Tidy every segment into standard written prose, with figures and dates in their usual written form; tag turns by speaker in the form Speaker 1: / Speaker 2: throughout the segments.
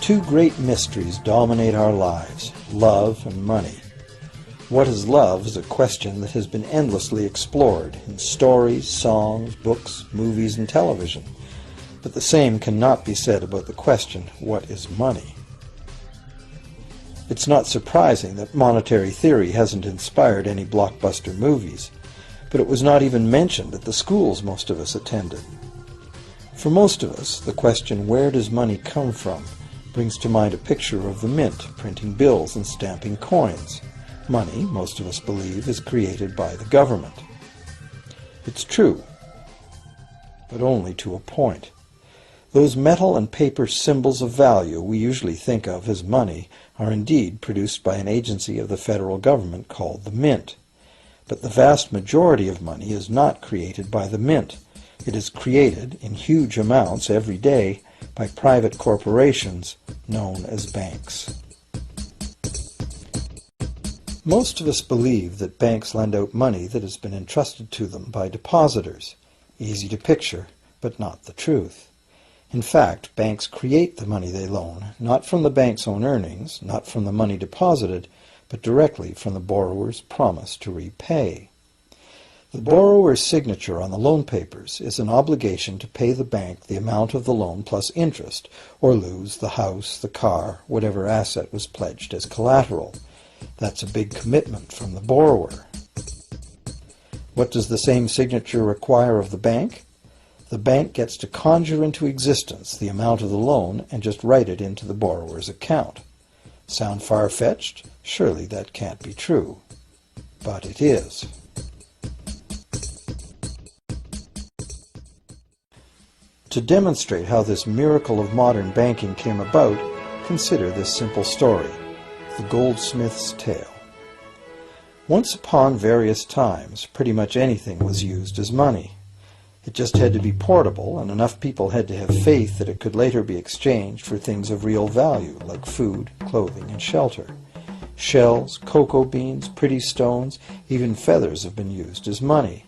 Speaker 1: Two great mysteries dominate our lives, love and money. What is love is a question that has been endlessly explored in stories, songs, books, movies, and television. But the same cannot be said about the question, what is money? It's not surprising that monetary theory hasn't inspired any blockbuster movies, but it was not even mentioned at the schools most of us attended. For most of us, the question, where does money come from, brings to mind a picture of the mint printing bills and stamping coins. Money, most of us believe, is created by the government. It's true, but only to a point. Those metal and paper symbols of value we usually think of as money are indeed produced by an agency of the federal government called the mint. But the vast majority of money is not created by the mint. It is created in huge amounts every day by private corporations known as banks. Most of us believe that banks lend out money that has been entrusted to them by depositors. Easy to picture, but not the truth. In fact, banks create the money they loan, not from the bank's own earnings, not from the money deposited, but directly from the borrower's promise to repay. The borrower's signature on the loan papers is an obligation to pay the bank the amount of the loan plus interest, or lose the house, the car, whatever asset was pledged as collateral. That's a big commitment from the borrower. What does the same signature require of the bank? The bank gets to conjure into existence the amount of the loan and just write it into the borrower's account. Sound far-fetched? Surely that can't be true. But it is. To demonstrate how this miracle of modern banking came about, consider this simple story, the goldsmith's tale. Once upon various times, pretty much anything was used as money. It just had to be portable, and enough people had to have faith that it could later be exchanged for things of real value, like food, clothing, and shelter. Shells, cocoa beans, pretty stones, even feathers have been used as money.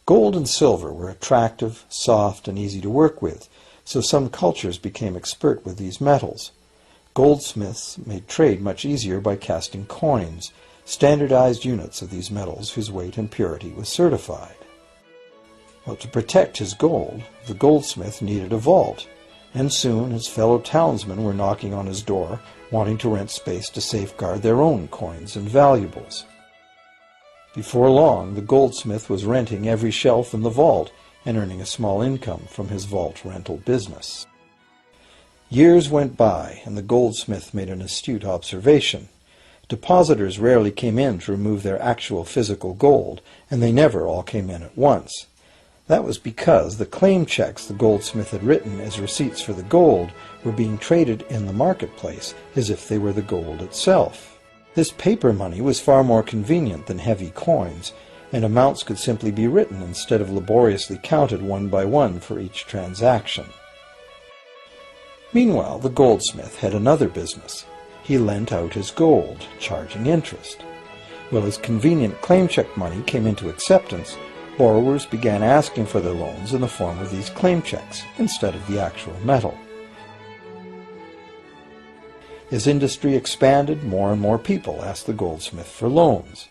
Speaker 1: Gold and silver were attractive, soft, and easy to work with, so some cultures became expert with these metals. Goldsmiths made trade much easier by casting coins, standardized units of these metals whose weight and purity was certified. Well, to protect his gold, the goldsmith needed a vault, and soon his fellow townsmen were knocking on his door, wanting to rent space to safeguard their own coins and valuables. Before long, the goldsmith was renting every shelf in the vault and earning a small income from his vault rental business. Years went by, and the goldsmith made an astute observation. Depositors rarely came in to remove their actual physical gold, and they never all came in at once. That was because the claim checks the goldsmith had written as receipts for the gold were being traded in the marketplace as if they were the gold itself. This paper money was far more convenient than heavy coins, and amounts could simply be written instead of laboriously counted one by one for each transaction. Meanwhile, the goldsmith had another business. He lent out his gold, charging interest. Well, as convenient claim check money came into acceptance, borrowers began asking for their loans in the form of these claim checks instead of the actual metal. As industry expanded, more and more people asked the goldsmith for loans.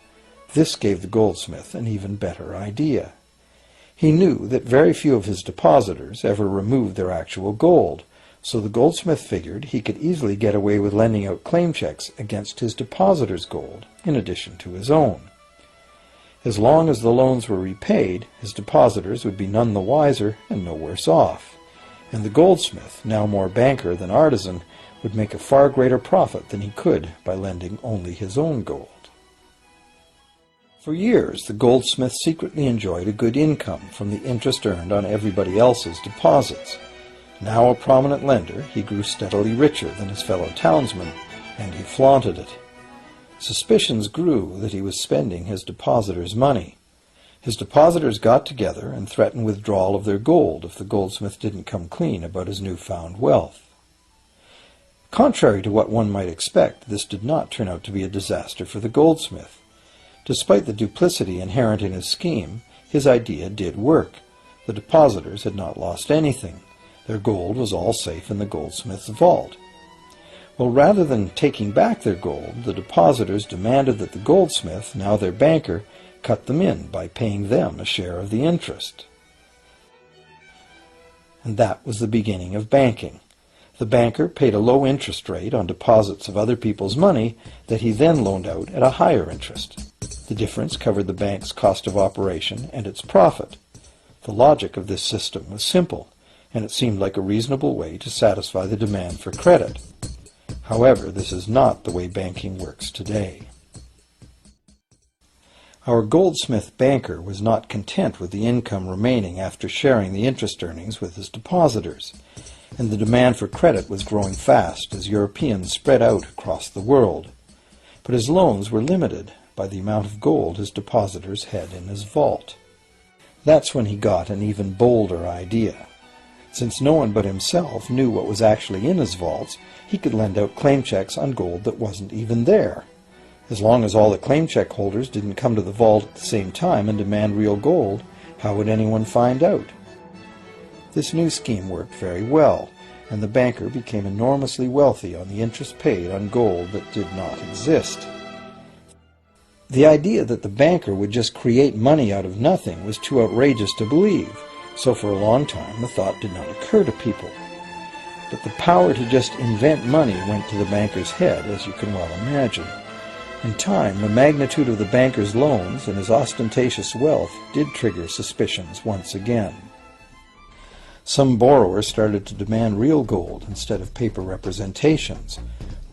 Speaker 1: This gave the goldsmith an even better idea. He knew that very few of his depositors ever removed their actual gold, so the goldsmith figured he could easily get away with lending out claim checks against his depositors' gold, in addition to his own. As long as the loans were repaid, his depositors would be none the wiser and no worse off, and the goldsmith, now more banker than artisan, would make a far greater profit than he could by lending only his own gold. For years, the goldsmith secretly enjoyed a good income from the interest earned on everybody else's deposits. Now a prominent lender, he grew steadily richer than his fellow townsmen, and he flaunted it. Suspicions grew that he was spending his depositors' money. His depositors got together and threatened withdrawal of their gold if the goldsmith didn't come clean about his newfound wealth. Contrary to what one might expect, this did not turn out to be a disaster for the goldsmith. Despite the duplicity inherent in his scheme, his idea did work. The depositors had not lost anything. Their gold was all safe in the goldsmith's vault. Well, rather than taking back their gold, the depositors demanded that the goldsmith, now their banker, cut them in by paying them a share of the interest. And that was the beginning of banking. The banker paid a low interest rate on deposits of other people's money that he then loaned out at a higher interest. The difference covered the bank's cost of operation and its profit. The logic of this system was simple, and it seemed like a reasonable way to satisfy the demand for credit. However, this is not the way banking works today. Our goldsmith banker was not content with the income remaining after sharing the interest earnings with his depositors, and the demand for credit was growing fast as Europeans spread out across the world. But his loans were limited by the amount of gold his depositors had in his vault. That's when he got an even bolder idea. Since no one but himself knew what was actually in his vaults, he could lend out claim checks on gold that wasn't even there. As long as all the claim check holders didn't come to the vault at the same time and demand real gold, how would anyone find out? This new scheme worked very well, and the banker became enormously wealthy on the interest paid on gold that did not exist. The idea that the banker would just create money out of nothing was too outrageous to believe, so for a long time the thought did not occur to people. But the power to just invent money went to the banker's head, as you can well imagine. In time, the magnitude of the banker's loans and his ostentatious wealth did trigger suspicions once again. Some borrowers started to demand real gold instead of paper representations.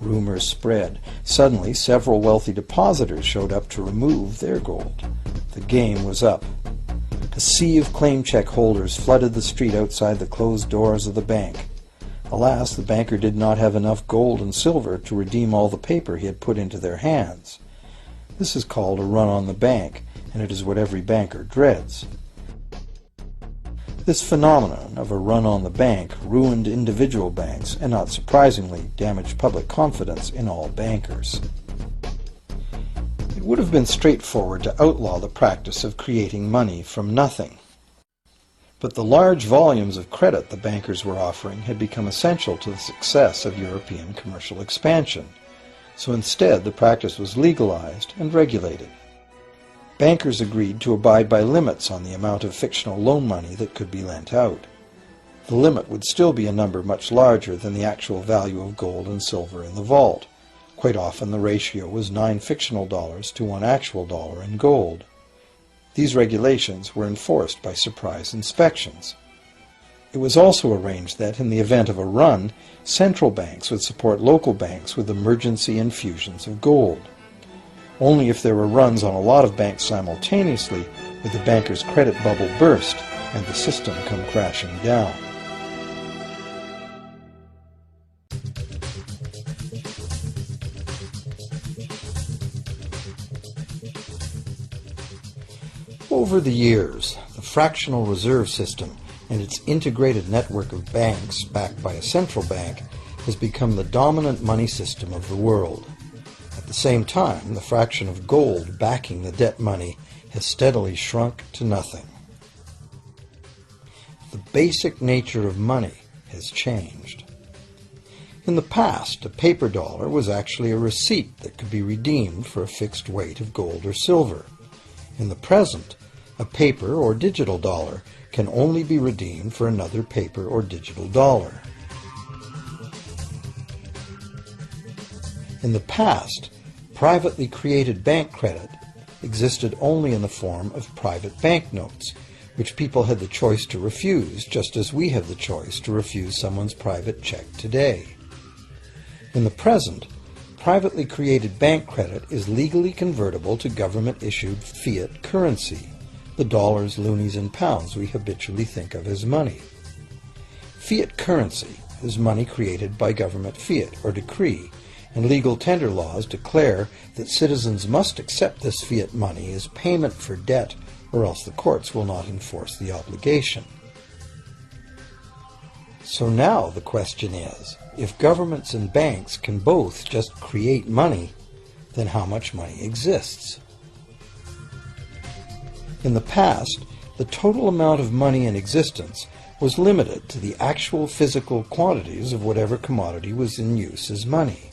Speaker 1: Rumors spread. Suddenly, several wealthy depositors showed up to remove their gold. The game was up. A sea of claim check holders flooded the street outside the closed doors of the bank. Alas, the banker did not have enough gold and silver to redeem all the paper he had put into their hands. This is called a run on the bank, and it is what every banker dreads. This phenomenon of a run on the bank ruined individual banks and, not surprisingly, damaged public confidence in all bankers. It would have been straightforward to outlaw the practice of creating money from nothing. But the large volumes of credit the bankers were offering had become essential to the success of European commercial expansion, so instead the practice was legalized and regulated. Bankers agreed to abide by limits on the amount of fictional loan money that could be lent out. The limit would still be a number much larger than the actual value of gold and silver in the vault. Quite often the ratio was 9 fictional dollars to 1 actual dollar in gold. These regulations were enforced by surprise inspections. It was also arranged that, in the event of a run, central banks would support local banks with emergency infusions of gold. Only if there were runs on a lot of banks simultaneously would the banker's credit bubble burst and the system come crashing down. Over the years, the fractional reserve system and its integrated network of banks backed by a central bank has become the dominant money system of the world. At the same time, the fraction of gold backing the debt money has steadily shrunk to nothing. The basic nature of money has changed. In the past, a paper dollar was actually a receipt that could be redeemed for a fixed weight of gold or silver. In the present, a paper or digital dollar can only be redeemed for another paper or digital dollar. In the past, privately created bank credit existed only in the form of private banknotes, which people had the choice to refuse, just as we have the choice to refuse someone's private check today. In the present, privately created bank credit is legally convertible to government-issued fiat currency, the dollars, loonies, and pounds we habitually think of as money. Fiat currency is money created by government fiat or decree, and legal tender laws declare that citizens must accept this fiat money as payment for debt, or else the courts will not enforce the obligation. So now the question is, if governments and banks can both just create money, then how much money exists? In the past, the total amount of money in existence was limited to the actual physical quantities of whatever commodity was in use as money.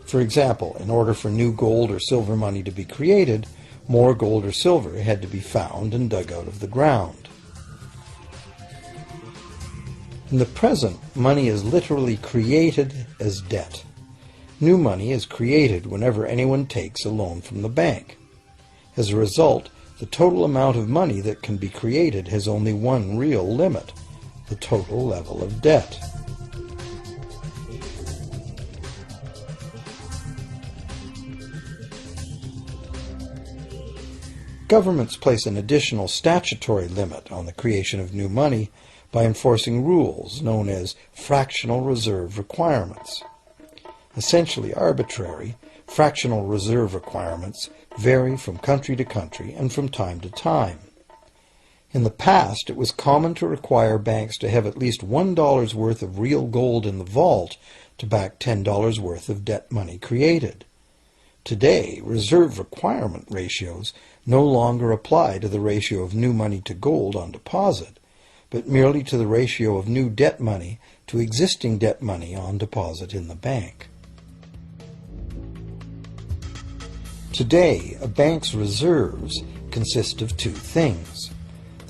Speaker 1: For example, in order for new gold or silver money to be created, more gold or silver had to be found and dug out of the ground. In the present, money is literally created as debt. New money is created whenever anyone takes a loan from the bank. As a result, the total amount of money that can be created has only one real limit: the total level of debt. Governments place an additional statutory limit on the creation of new money by enforcing rules known as fractional reserve requirements. Essentially arbitrary, fractional reserve requirements vary from country to country and from time to time. In the past, it was common to require banks to have at least $1 worth of real gold in the vault to back $10 worth of debt money created. Today, reserve requirement ratios no longer apply to the ratio of new money to gold on deposit, but merely to the ratio of new debt money to existing debt money on deposit in the bank. Today, a bank's reserves consist of two things: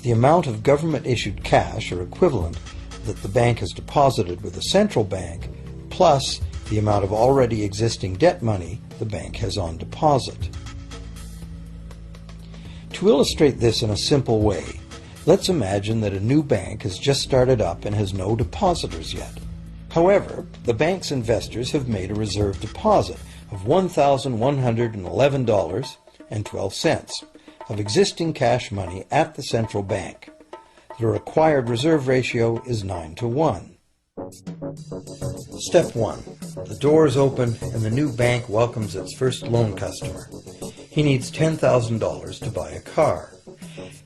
Speaker 1: the amount of government-issued cash or equivalent that the bank has deposited with the central bank, plus the amount of already existing debt money the bank has on deposit. To illustrate this in a simple way, let's imagine that a new bank has just started up and has no depositors yet. However, the bank's investors have made a reserve deposit of $1,111.12 of existing cash money at the central bank. The required reserve ratio is 9-to-1. Step 1. The door is open and the new bank welcomes its first loan customer. He needs $10,000 to buy a car.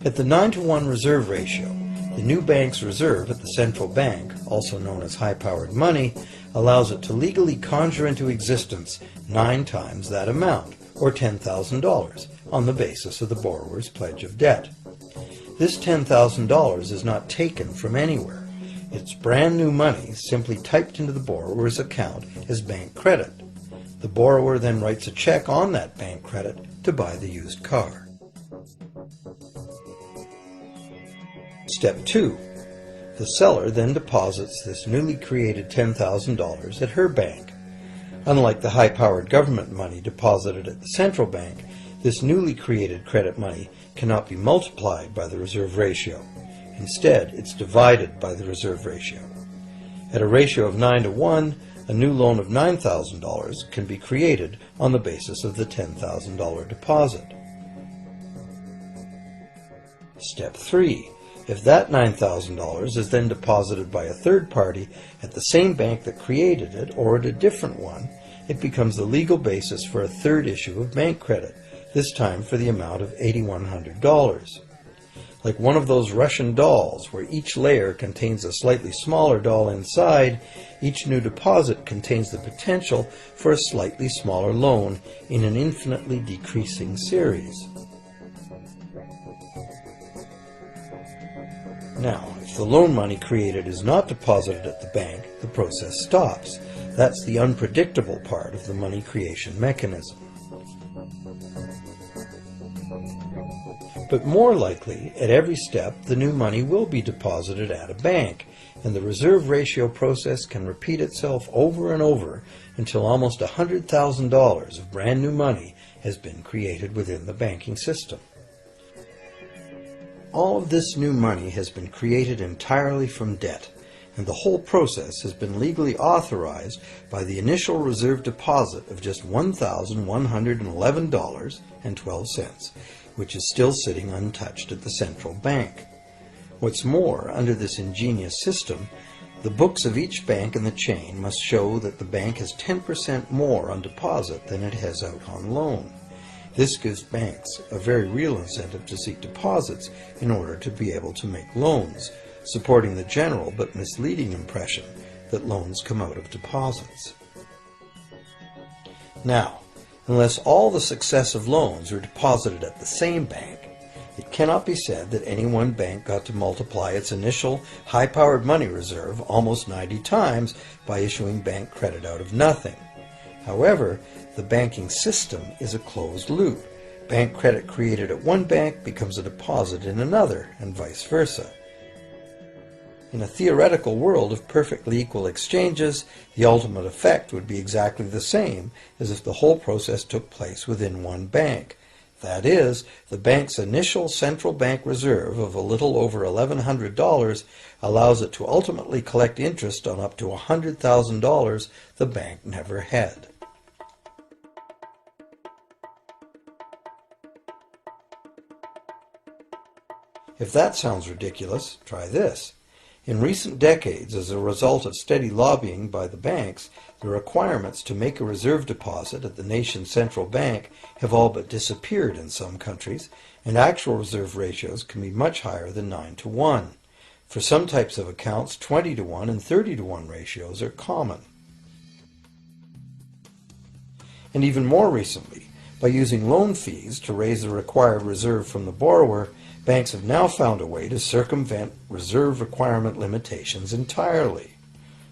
Speaker 1: At the 9-to-1 reserve ratio, the new bank's reserve at the central bank, also known as high-powered money, allows it to legally conjure into existence 9 times that amount, or $10,000, on the basis of the borrower's pledge of debt. This $10,000 is not taken from anywhere. It's brand new money simply typed into the borrower's account as bank credit. The borrower then writes a check on that bank credit to buy the used car. Step 2. The seller then deposits this newly created $10,000 at her bank. Unlike the high-powered government money deposited at the central bank, this newly created credit money cannot be multiplied by the reserve ratio. Instead, it's divided by the reserve ratio. At a ratio of 9-to-1, a new loan of $9,000 can be created on the basis of the $10,000 deposit. Step 3. If that $9,000 is then deposited by a third party at the same bank that created it or at a different one, it becomes the legal basis for a third issue of bank credit, this time for the amount of $8,100. Like one of those Russian dolls where each layer contains a slightly smaller doll inside, each new deposit contains the potential for a slightly smaller loan in an infinitely decreasing series. Now, if the loan money created is not deposited at the bank, the process stops. That's the unpredictable part of the money creation mechanism. But more likely, at every step, the new money will be deposited at a bank, and the reserve ratio process can repeat itself over and over until almost $100,000 of brand new money has been created within the banking system. All of this new money has been created entirely from debt, and the whole process has been legally authorized by the initial reserve deposit of just $1,111.12, which is still sitting untouched at the central bank. What's more, under this ingenious system, the books of each bank in the chain must show that the bank has 10% more on deposit than it has out on loan. This gives banks a very real incentive to seek deposits in order to be able to make loans, supporting the general but misleading impression that loans come out of deposits. Now, unless all the successive loans are deposited at the same bank, It cannot be said that any one bank got to multiply its initial high-powered money reserve almost 90 times by issuing bank credit out of nothing. However, the banking system is a closed loop. Bank credit created at one bank becomes a deposit in another, and vice versa. In a theoretical world of perfectly equal exchanges, the ultimate effect would be exactly the same as if the whole process took place within one bank. That is, the bank's initial central bank reserve of a little over $1,100 allows it to ultimately collect interest on up to $100,000 the bank never had. If that sounds ridiculous, try this. In recent decades, as a result of steady lobbying by the banks, the requirements to make a reserve deposit at the nation's central bank have all but disappeared in some countries, and actual reserve ratios can be much higher than 9-to-1. For some types of accounts, 20-to-1 and 30-to-1 ratios are common. And even more recently, by using loan fees to raise the required reserve from the borrower, banks have now found a way to circumvent reserve requirement limitations entirely.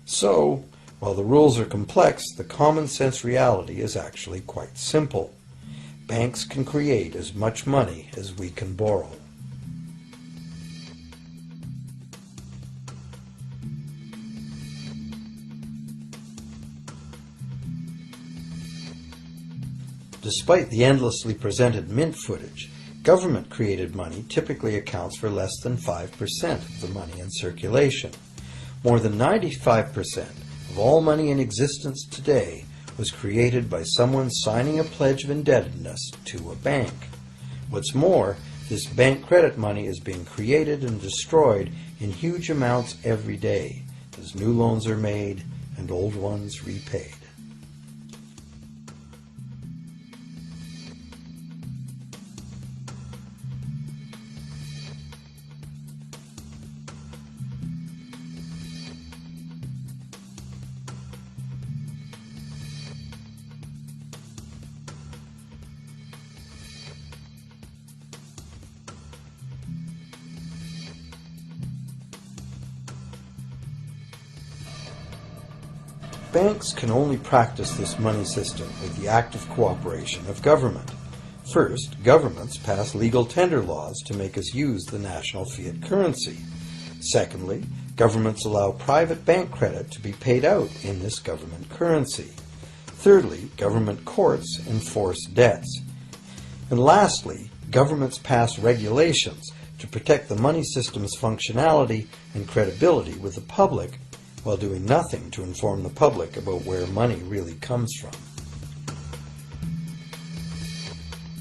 Speaker 1: So, while the rules are complex, the common sense reality is actually quite simple. Banks can create as much money as we can borrow. Despite the endlessly presented mint footage, government-created money typically accounts for less than 5% of the money in circulation. More than 95% of all money in existence today was created by someone signing a pledge of indebtedness to a bank. What's more, this bank credit money is being created and destroyed in huge amounts every day, as new loans are made and old ones repaid. Banks can only practice this money system with the active cooperation of government. First, governments pass legal tender laws to make us use the national fiat currency. Secondly, governments allow private bank credit to be paid out in this government currency. Thirdly, government courts enforce debts. And lastly, governments pass regulations to protect the money system's functionality and credibility with the public, while doing nothing to inform the public about where money really comes from.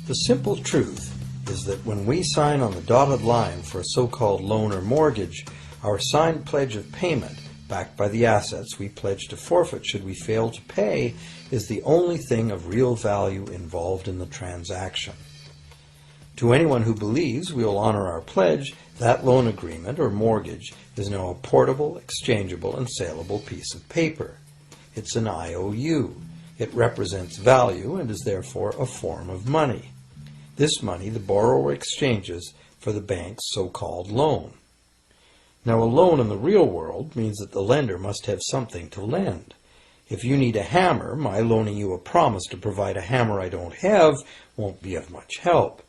Speaker 1: The simple truth is that when we sign on the dotted line for a so-called loan or mortgage, our signed pledge of payment, backed by the assets we pledge to forfeit should we fail to pay, is the only thing of real value involved in the transaction. To anyone who believes we will honor our pledge, that loan agreement or mortgage is now a portable, exchangeable, and saleable piece of paper. It's an IOU. It represents value and is therefore a form of money. This money the borrower exchanges for the bank's so-called loan. Now, a loan in the real world means that the lender must have something to lend. If you need a hammer, my loaning you a promise to provide a hammer I don't have won't be of much help.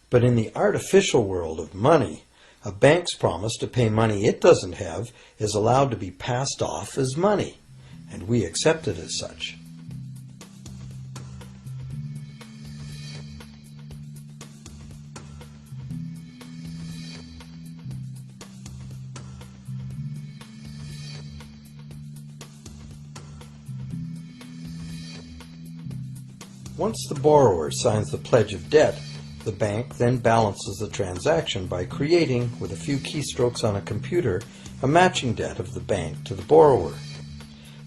Speaker 1: But in the artificial world of money, a bank's promise to pay money it doesn't have is allowed to be passed off as money, and we accept it as such. Once the borrower signs the pledge of debt, the bank then balances the transaction by creating, with a few keystrokes on a computer, a matching debt of the bank to the borrower.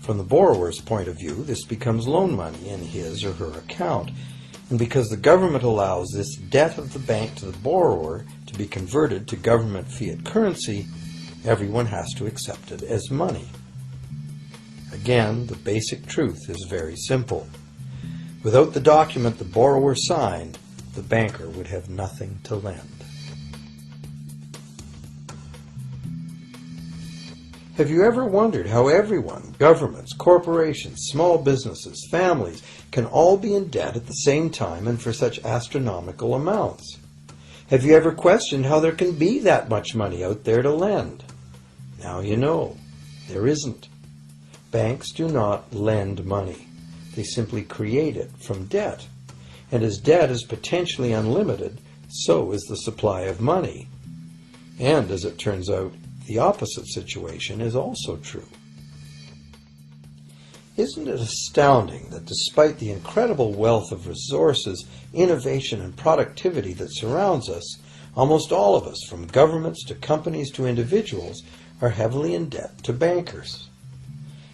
Speaker 1: From the borrower's point of view, this becomes loan money in his or her account, and because the government allows this debt of the bank to the borrower to be converted to government fiat currency, everyone has to accept it as money. Again, the basic truth is very simple. Without the document the borrower signed, the banker would have nothing to lend. Have you ever wondered how everyone, governments, corporations, small businesses, families, can all be in debt at the same time and for such astronomical amounts? Have you ever questioned how there can be that much money out there to lend? Now you know, there isn't. Banks do not lend money. They simply create it from debt. And as debt is potentially unlimited, so is the supply of money. And as it turns out, the opposite situation is also true. Isn't it astounding that despite the incredible wealth of resources, innovation, and productivity that surrounds us, almost all of us, from governments to companies to individuals, are heavily in debt to bankers?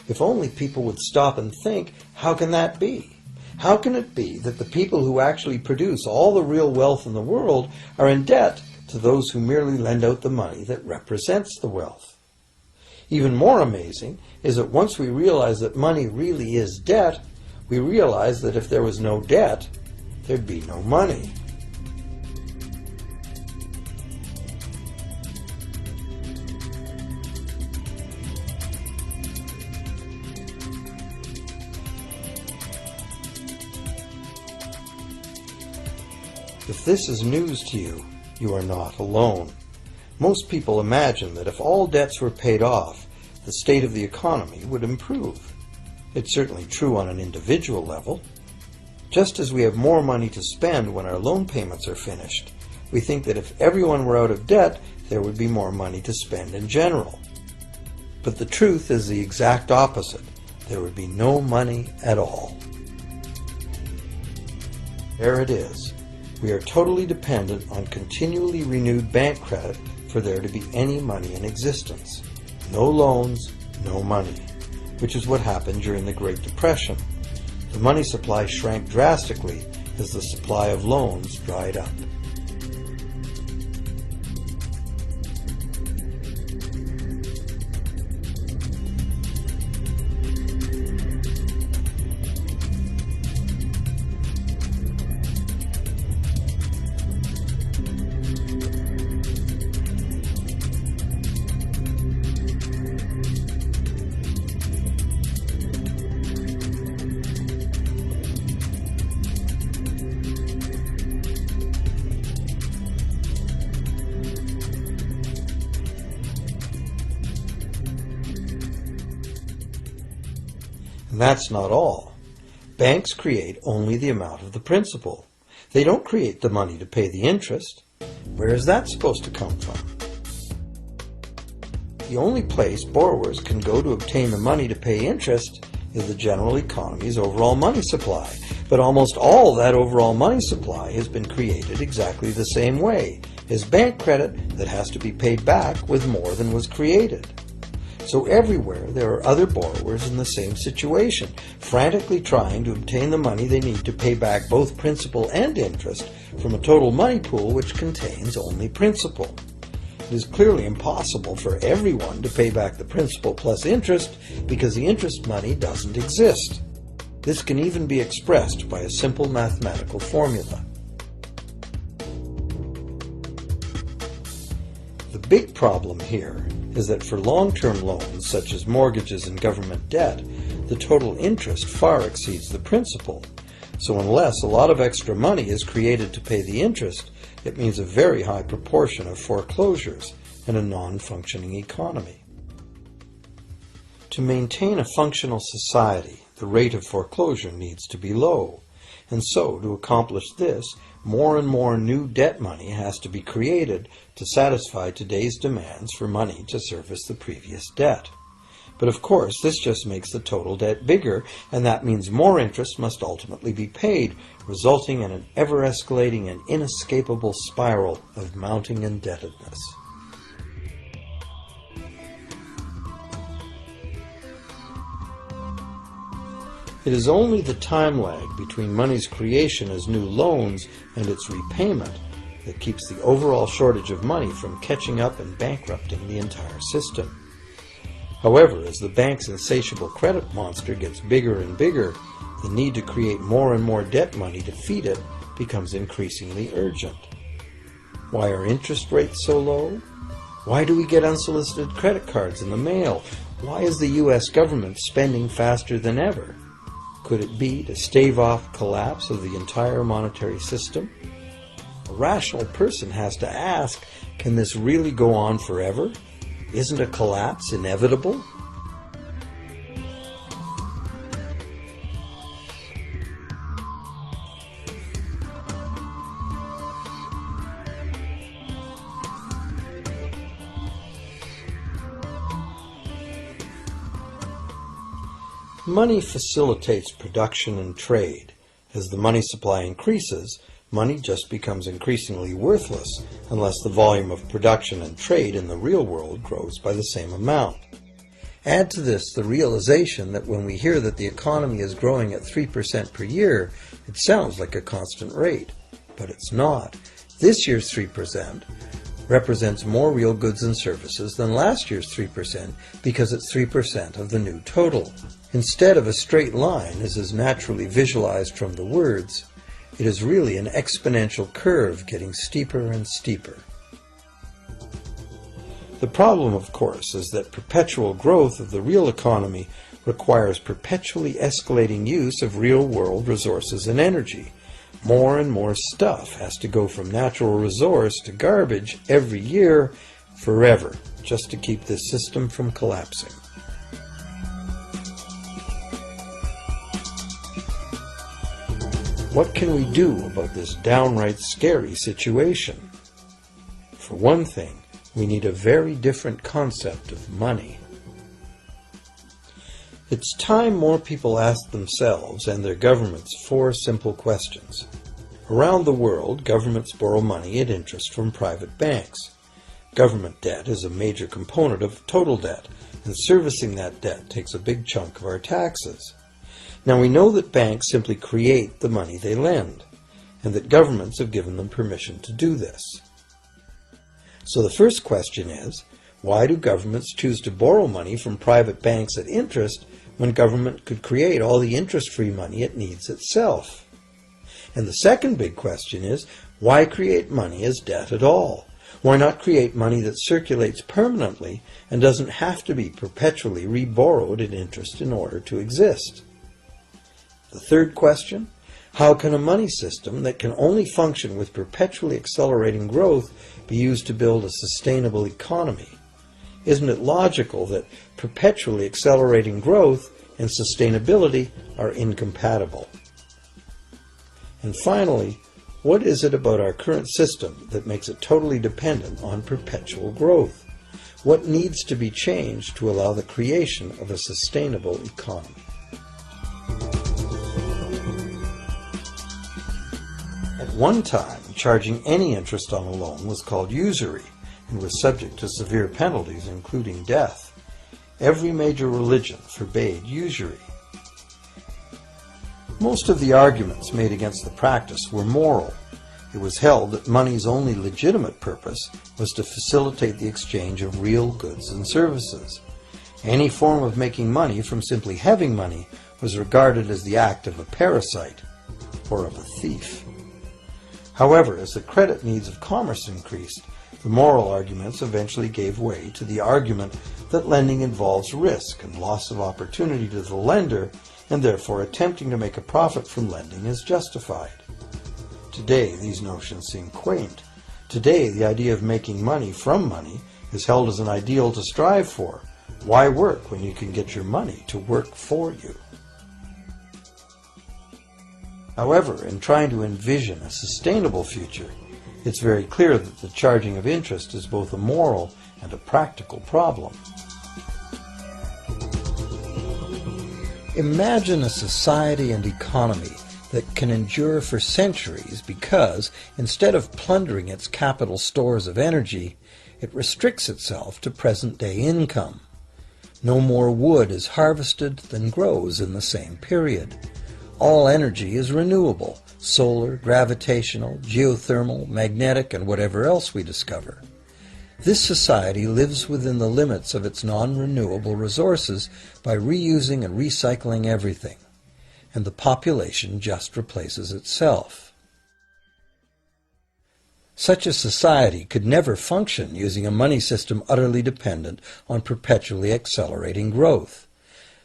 Speaker 1: If only people would stop and think, how can that be? How can it be that the people who actually produce all the real wealth in the world are in debt to those who merely lend out the money that represents the wealth? Even more amazing is that once we realize that money really is debt, we realize that if there was no debt, there'd be no money. If this is news to you, you are not alone. Most people imagine that if all debts were paid off, the state of the economy would improve. It's certainly true on an individual level. Just as we have more money to spend when our loan payments are finished, we think that if everyone were out of debt, there would be more money to spend in general. But the truth is the exact opposite. There would be no money at all. There it is. We are totally dependent on continually renewed bank credit for there to be any money in existence. No loans, no money, which is what happened during the Great Depression. The money supply shrank drastically as the supply of loans dried up. And that's not all. Banks create only the amount of the principal. They don't create the money to pay the interest. Where is that supposed to come from? The only place borrowers can go to obtain the money to pay interest is the general economy's overall money supply. But almost all that overall money supply has been created exactly the same way, as bank credit that has to be paid back with more than was created. So everywhere there are other borrowers in the same situation, frantically trying to obtain the money they need to pay back both principal and interest from a total money pool which contains only principal. It is clearly impossible for everyone to pay back the principal plus interest because the interest money doesn't exist. This can even be expressed by a simple mathematical formula. The big problem here is that for long-term loans, such as mortgages and government debt, the total interest far exceeds the principal. So unless a lot of extra money is created to pay the interest, it means a very high proportion of foreclosures and a non-functioning economy. To maintain a functional society, the rate of foreclosure needs to be low. And so, to accomplish this, more and more new debt money has to be created to satisfy today's demands for money to service the previous debt. But of course, this just makes the total debt bigger, and that means more interest must ultimately be paid, resulting in an ever-escalating and inescapable spiral of mounting indebtedness. It is only the time lag between money's creation as new loans and its repayment that keeps the overall shortage of money from catching up and bankrupting the entire system. However, as the bank's insatiable credit monster gets bigger and bigger, the need to create more and more debt money to feed it becomes increasingly urgent. Why are interest rates so low? Why do we get unsolicited credit cards in the mail? Why is the U.S. government spending faster than ever? Could it be to stave off collapse of the entire monetary system? A rational person has to ask, can this really go on forever? Isn't a collapse inevitable? Money facilitates production and trade. As the money supply increases, money just becomes increasingly worthless unless the volume of production and trade in the real world grows by the same amount. Add to this the realization that when we hear that the economy is growing at 3% per year, it sounds like a constant rate, but it's not. This year's 3% represents more real goods and services than last year's 3% because it's 3% of the new total. Instead of a straight line, as is naturally visualized from the words, it is really an exponential curve getting steeper and steeper. The problem, of course, is that perpetual growth of the real economy requires perpetually escalating use of real-world resources and energy. More and more stuff has to go from natural resource to garbage every year, forever, just to keep this system from collapsing. What can we do about this downright scary situation? For one thing, we need a very different concept of money. It's time more people ask themselves and their governments 4 simple questions. Around the world, governments borrow money at interest from private banks. Government debt is a major component of total debt, and servicing that debt takes a big chunk of our taxes. Now we know that banks simply create the money they lend, and that governments have given them permission to do this. So the first question is, why do governments choose to borrow money from private banks at interest when government could create all the interest-free money it needs itself? And the second big question is, why create money as debt at all? Why not create money that circulates permanently and doesn't have to be perpetually reborrowed at interest in order to exist? The third question, how can a money system that can only function with perpetually accelerating growth be used to build a sustainable economy? Isn't it logical that perpetually accelerating growth and sustainability are incompatible? And finally, what is it about our current system that makes it totally dependent on perpetual growth? What needs to be changed to allow the creation of a sustainable economy? At one time, charging any interest on a loan was called usury and was subject to severe penalties, including death. Every major religion forbade usury. Most of the arguments made against the practice were moral. It was held that money's only legitimate purpose was to facilitate the exchange of real goods and services. Any form of making money from simply having money was regarded as the act of a parasite or of a thief. However, as the credit needs of commerce increased, the moral arguments eventually gave way to the argument that lending involves risk and loss of opportunity to the lender, and therefore attempting to make a profit from lending is justified. Today, these notions seem quaint. Today, the idea of making money from money is held as an ideal to strive for. Why work when you can get your money to work for you? However, in trying to envision a sustainable future, it's very clear that the charging of interest is both a moral and a practical problem. Imagine a society and economy that can endure for centuries because, instead of plundering its capital stores of energy, it restricts itself to present-day income. No more wood is harvested than grows in the same period. All energy is renewable, solar, gravitational, geothermal, magnetic, and whatever else we discover. This society lives within the limits of its non-renewable resources by reusing and recycling everything, and the population just replaces itself. Such a society could never function using a money system utterly dependent on perpetually accelerating growth.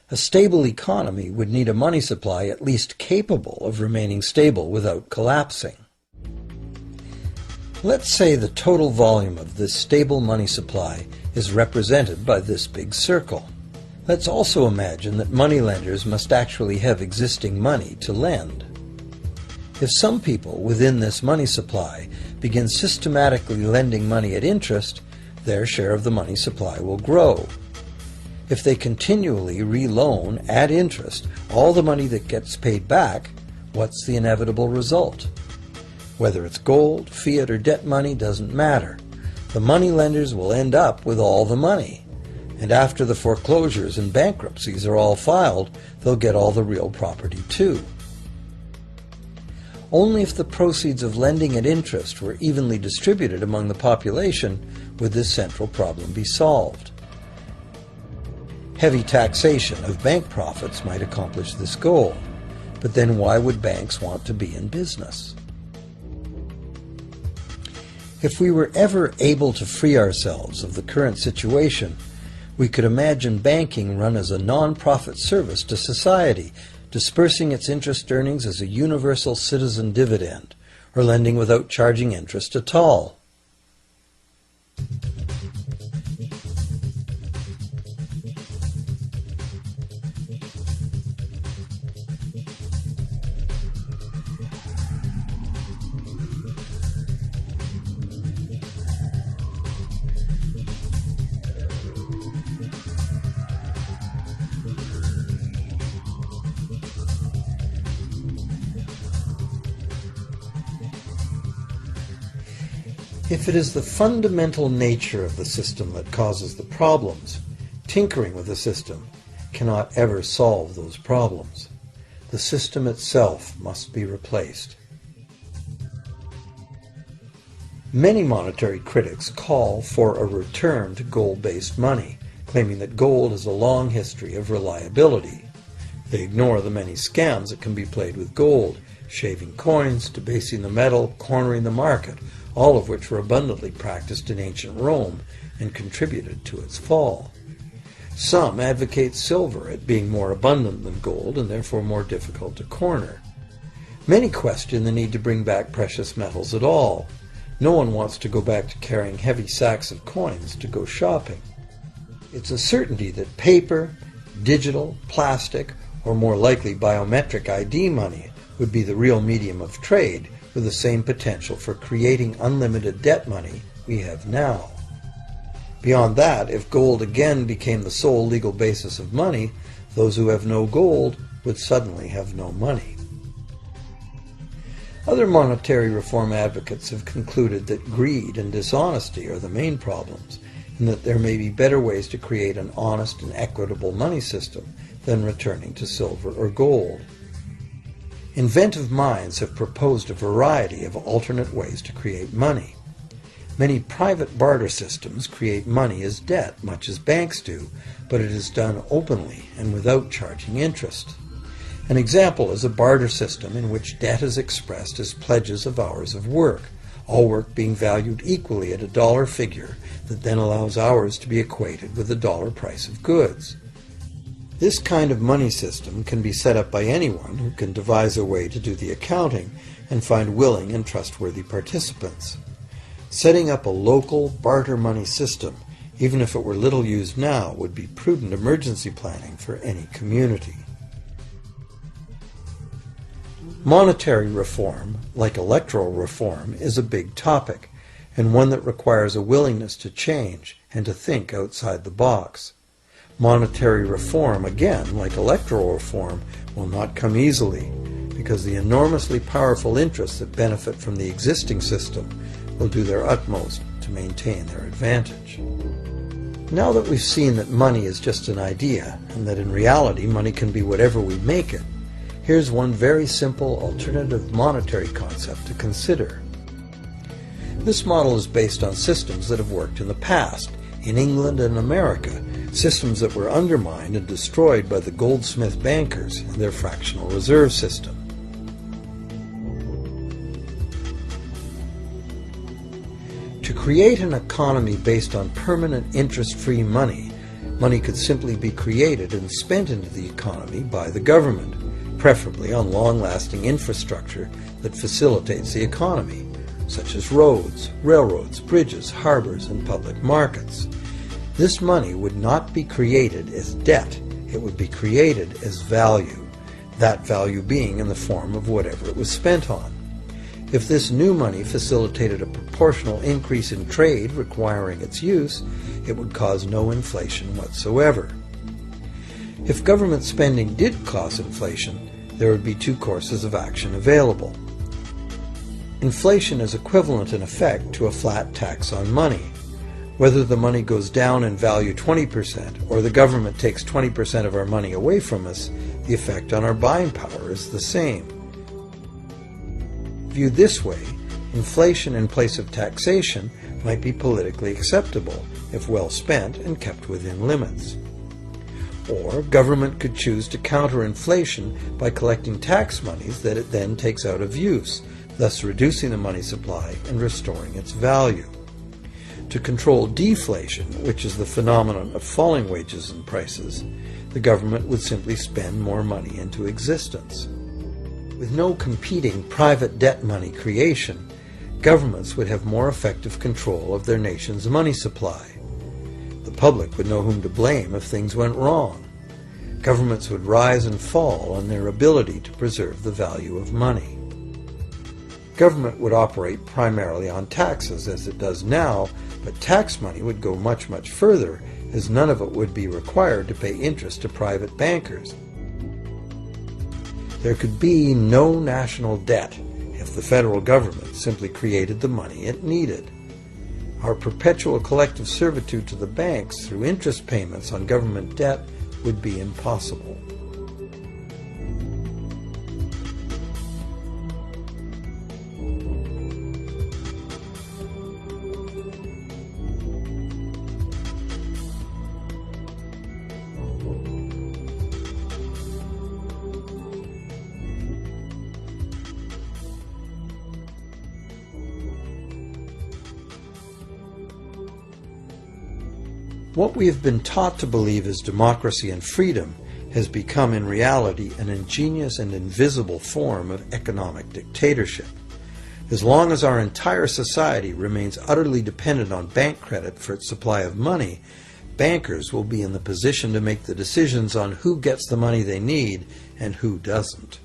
Speaker 1: A stable economy would need a money supply at least capable of remaining stable without collapsing. Let's say the total volume of this stable money supply is represented by this big circle. Let's also imagine that moneylenders must actually have existing money to lend. If some people within this money supply begin systematically lending money at interest, their share of the money supply will grow. If they continually re-loan at interest all the money that gets paid back, what's the inevitable result? Whether it's gold, fiat, or debt money doesn't matter. The moneylenders will end up with all the money. And after the foreclosures and bankruptcies are all filed, they'll get all the real property too. Only if the proceeds of lending at interest were evenly distributed among the population would this central problem be solved. Heavy taxation of bank profits might accomplish this goal, but then why would banks want to be in business? If we were ever able to free ourselves of the current situation, we could imagine banking run as a non-profit service to society, dispersing its interest earnings as a universal citizen dividend, or lending without charging interest at all. If it is the fundamental nature of the system that causes the problems, tinkering with the system cannot ever solve those problems. The system itself must be replaced. Many monetary critics call for a return to gold-based money, claiming that gold has a long history of reliability. They ignore the many scams that can be played with gold, shaving coins, debasing the metal, cornering the market, all of which were abundantly practiced in ancient Rome and contributed to its fall. Some advocate silver at being more abundant than gold and therefore more difficult to corner. Many question the need to bring back precious metals at all. No one wants to go back to carrying heavy sacks of coins to go shopping. It's a certainty that paper, digital, plastic, or more likely biometric ID money would be the real medium of trade, with the same potential for creating unlimited debt money we have now. Beyond that, if gold again became the sole legal basis of money, those who have no gold would suddenly have no money. Other monetary reform advocates have concluded that greed and dishonesty are the main problems, and that there may be better ways to create an honest and equitable money system than returning to silver or gold. Inventive minds have proposed a variety of alternate ways to create money. Many private barter systems create money as debt, much as banks do, but it is done openly and without charging interest. An example is a barter system in which debt is expressed as pledges of hours of work, all work being valued equally at a dollar figure that then allows hours to be equated with the dollar price of goods. This kind of money system can be set up by anyone who can devise a way to do the accounting and find willing and trustworthy participants. Setting up a local barter money system, even if it were little used now, would be prudent emergency planning for any community. Monetary reform, like electoral reform, is a big topic, and one that requires a willingness to change and to think outside the box. Monetary reform, again, like electoral reform, will not come easily, because the enormously powerful interests that benefit from the existing system will do their utmost to maintain their advantage. Now that we've seen that money is just an idea, and that in reality money can be whatever we make it, here's one very simple alternative monetary concept to consider. This model is based on systems that have worked in the past, in England and America, systems that were undermined and destroyed by the goldsmith bankers and their fractional reserve system. create an economy based on permanent interest-free money, money could simply be created and spent into the economy by the government, preferably on long-lasting infrastructure that facilitates the economy, such as roads, railroads, bridges, harbors, and public markets. This money would not be created as debt, it would be created as value, that value being in the form of whatever it was spent on. If this new money facilitated a proportional increase in trade requiring its use, it would cause no inflation whatsoever. If government spending did cause inflation, there would be two courses of action available. Inflation is equivalent in effect to a flat tax on money. Whether the money goes down in value 20% or the government takes 20% of our money away from us, the effect on our buying power is the same. Viewed this way, inflation in place of taxation might be politically acceptable if well spent and kept within limits. Or government could choose to counter inflation by collecting tax monies that it then takes out of use, thus reducing the money supply and restoring its value. To control deflation, which is the phenomenon of falling wages and prices, the government would simply spend more money into existence. With no competing private debt money creation, governments would have more effective control of their nation's money supply. The public would know whom to blame if things went wrong. Governments would rise and fall on their ability to preserve the value of money. Government would operate primarily on taxes, as it does now, but tax money would go much, much further, as none of it would be required to pay interest to private bankers. There could be no national debt if the federal government simply created the money it needed. Our perpetual collective servitude to the banks through interest payments on government debt would be impossible. What we have been taught to believe as democracy and freedom has become in reality an ingenious and invisible form of economic dictatorship. As long as our entire society remains utterly dependent on bank credit for its supply of money, bankers will be in the position to make the decisions on who gets the money they need and who doesn't.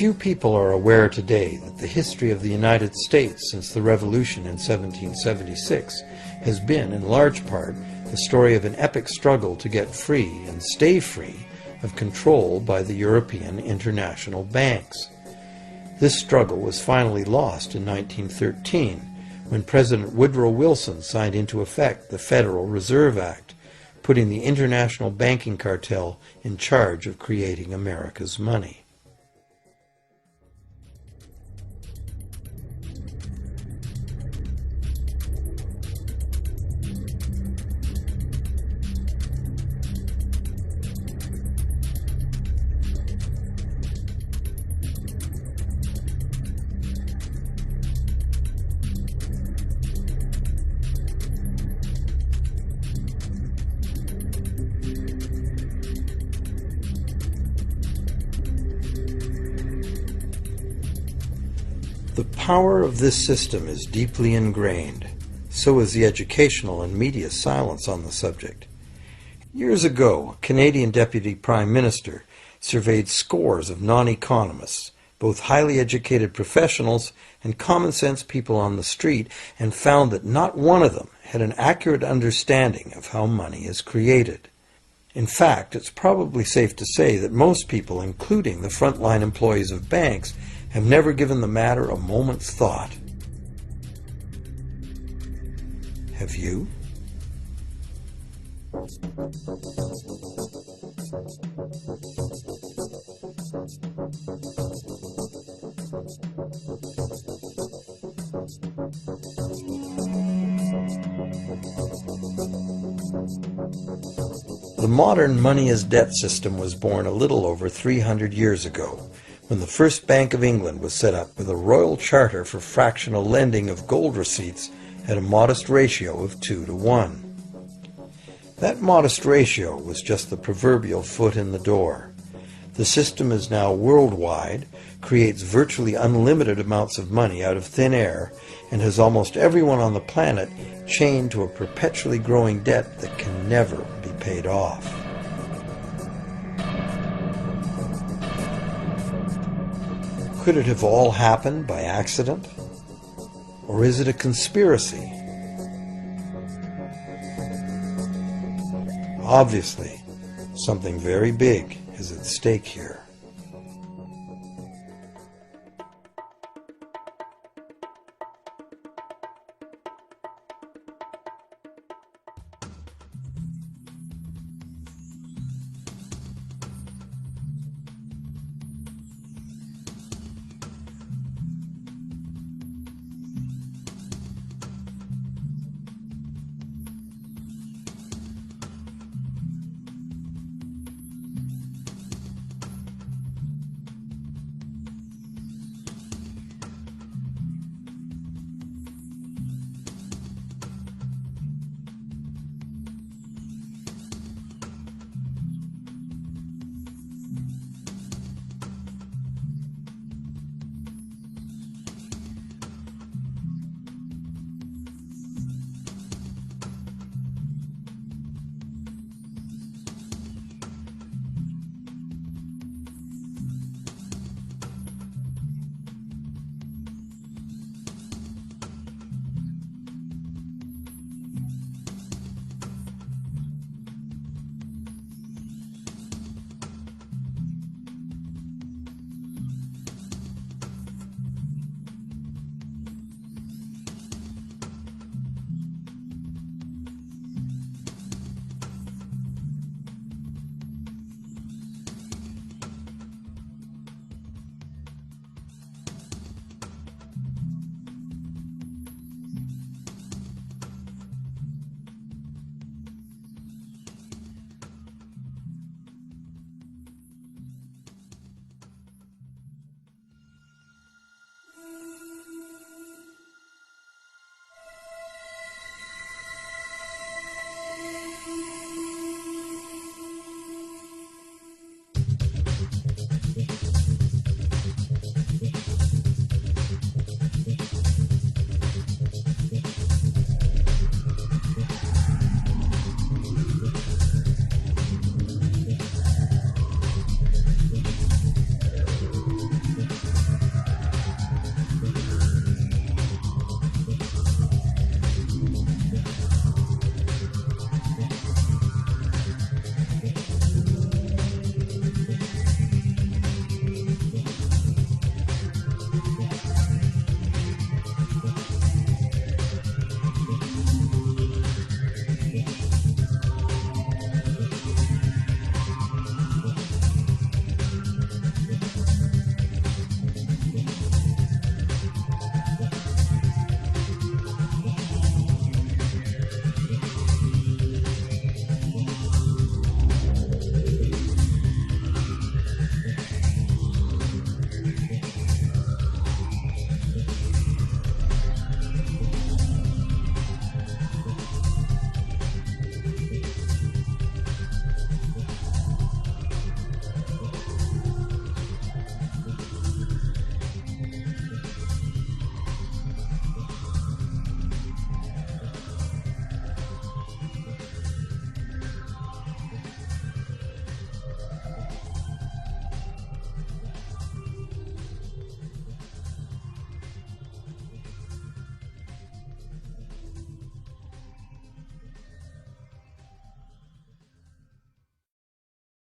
Speaker 1: Few people are aware today that the history of the United States since the Revolution in 1776 has been, in large part, the story of an epic struggle to get free and stay free of control by the European international banks. This struggle was finally lost in 1913 when President Woodrow Wilson signed into effect the Federal Reserve Act, putting the international banking cartel in charge of creating America's money. power of this system is deeply ingrained. So is the educational and media silence on the subject. Years ago, a Canadian Deputy Prime Minister surveyed scores of non-economists, both highly educated professionals and common-sense people on the street, and found that not one of them had an accurate understanding of how money is created. In fact, it's probably safe to say that most people, including the frontline employees of banks, have never given the matter a moment's thought. Have you? The modern money-as-debt system was born a little over 300 years ago, when the first Bank of England was set up with a royal charter for fractional lending of gold receipts at a modest ratio of 2 to 1. That modest ratio was just the proverbial foot in the door. The system is now worldwide, creates virtually unlimited amounts of money out of thin air, and has almost everyone on the planet chained to a perpetually growing debt that can never be paid off. Could it have all happened by accident? Or is it a conspiracy? Obviously, something very big is at stake here.